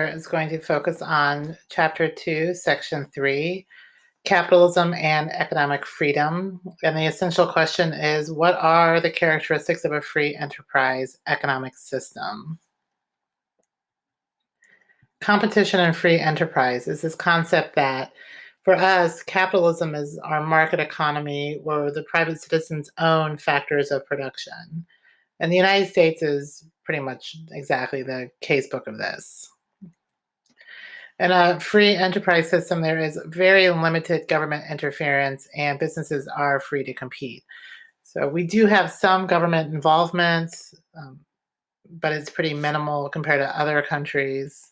is going to focus on Chapter 2, Section 3, Capitalism and Economic Freedom. And the essential question is, what are the characteristics of a free enterprise economic system? Competition and free enterprise is this concept that, for us, capitalism is our market economy where the private citizens own factors of production. And the United States is pretty much exactly the casebook of this. In a free enterprise system, there is very limited government interference and businesses are free to compete. So we do have some government involvement, but it's pretty minimal compared to other countries.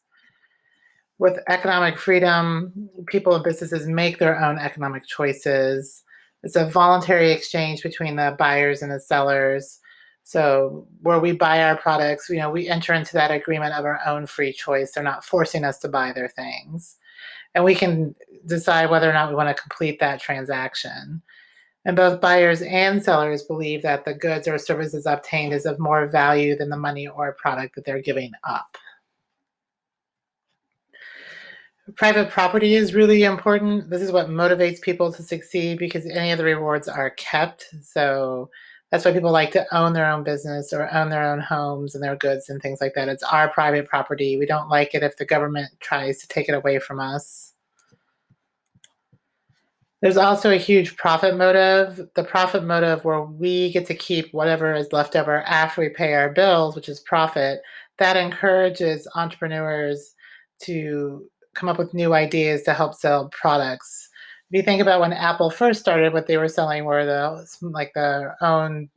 With economic freedom, people and businesses make their own economic choices. It's a voluntary exchange between the buyers and the sellers. So where we buy our products, we enter into that agreement of our own free choice. They're not forcing us to buy their things. And we can decide whether or not we want to complete that transaction. And both buyers and sellers believe that the goods or services obtained is of more value than the money or product that they're giving up. Private property is really important. This is what motivates people to succeed because any of the rewards are kept. So that's why people like to own their own business or own their own homes and their goods and things like that. It's our private property. We don't like it if the government tries to take it away from us. There's also a huge profit motive. The profit motive where we get to keep whatever is left over after we pay our bills, which is profit, that encourages entrepreneurs to come up with new ideas to help sell products. If you think about when Apple first started, what they were selling were their own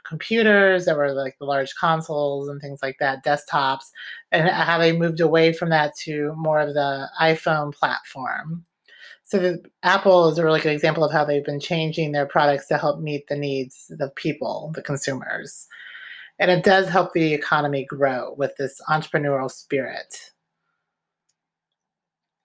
computers that were like the large consoles and things like that, desktops, and how they moved away from that to more of the iPhone platform. So Apple is a really good example of how they've been changing their products to help meet the needs of people, the consumers. And it does help the economy grow with this entrepreneurial spirit.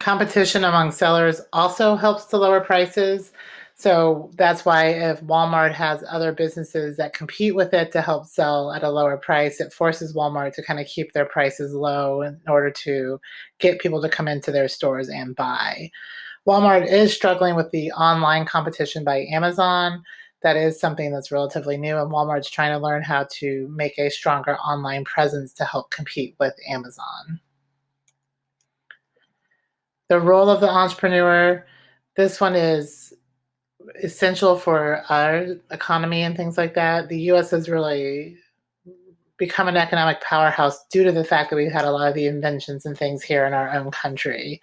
Competition among sellers also helps to lower prices. So that's why if Walmart has other businesses that compete with it to help sell at a lower price, it forces Walmart to kind of keep their prices low in order to get people to come into their stores and buy. Walmart is struggling with the online competition by Amazon. That is something that's relatively new, and Walmart's trying to learn how to make a stronger online presence to help compete with Amazon. The role of the entrepreneur, this one is essential for our economy and things like that. The US has really become an economic powerhouse due to the fact that we've had a lot of the inventions and things here in our own country.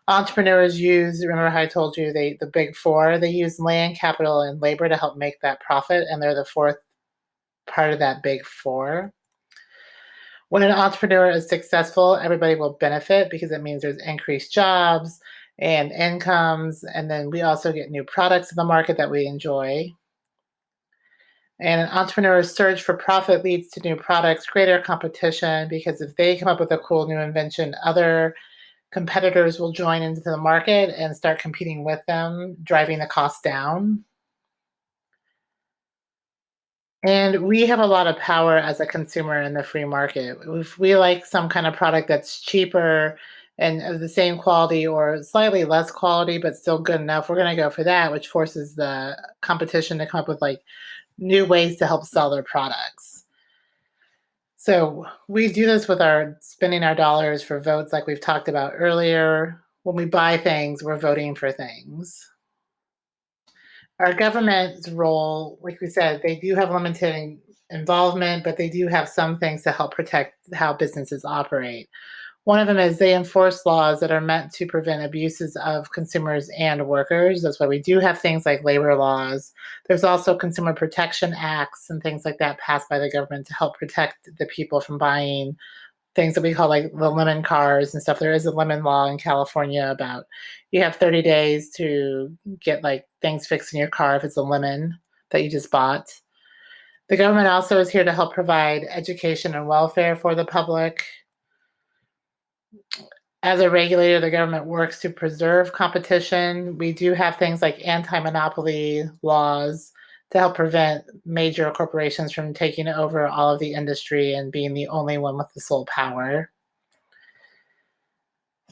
Entrepreneurs remember how I told you, the big four, they use land, capital, and labor to help make that profit, and they're the fourth part of that big four. When an entrepreneur is successful, everybody will benefit because it means there's increased jobs and incomes, and then we also get new products in the market that we enjoy. And an entrepreneur's search for profit leads to new products, greater competition, because if they come up with a cool new invention, other competitors will join into the market and start competing with them, driving the cost down. And we have a lot of power as a consumer in the free market. If we like some kind of product that's cheaper and of the same quality or slightly less quality, but still good enough, we're going to go for that, which forces the competition to come up with new ways to help sell their products. So we do this with our spending our dollars for votes like we've talked about earlier. When we buy things, we're voting for things. Our government's role, like we said, they do have limited involvement, but they do have some things to help protect how businesses operate. One of them is they enforce laws that are meant to prevent abuses of consumers and workers. That's why we do have things like labor laws. There's also consumer protection acts and things like that passed by the government to help protect the people from buying things that we call like the lemon cars and stuff. There is a lemon law in California about you have 30 days to get things fixed in your car if it's a lemon that you just bought. The government also is here to help provide education and welfare for the public. As a regulator, the government works to preserve competition. We do have things like anti-monopoly laws to help prevent major corporations from taking over all of the industry and being the only one with the sole power.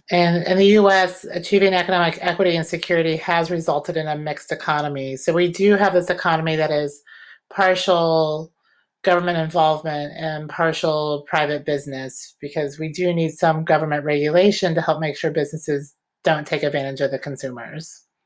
And in the US, achieving economic equity and security has resulted in a mixed economy. So we do have this economy that is partial government involvement and partial private business, because we do need some government regulation to help make sure businesses don't take advantage of the consumers.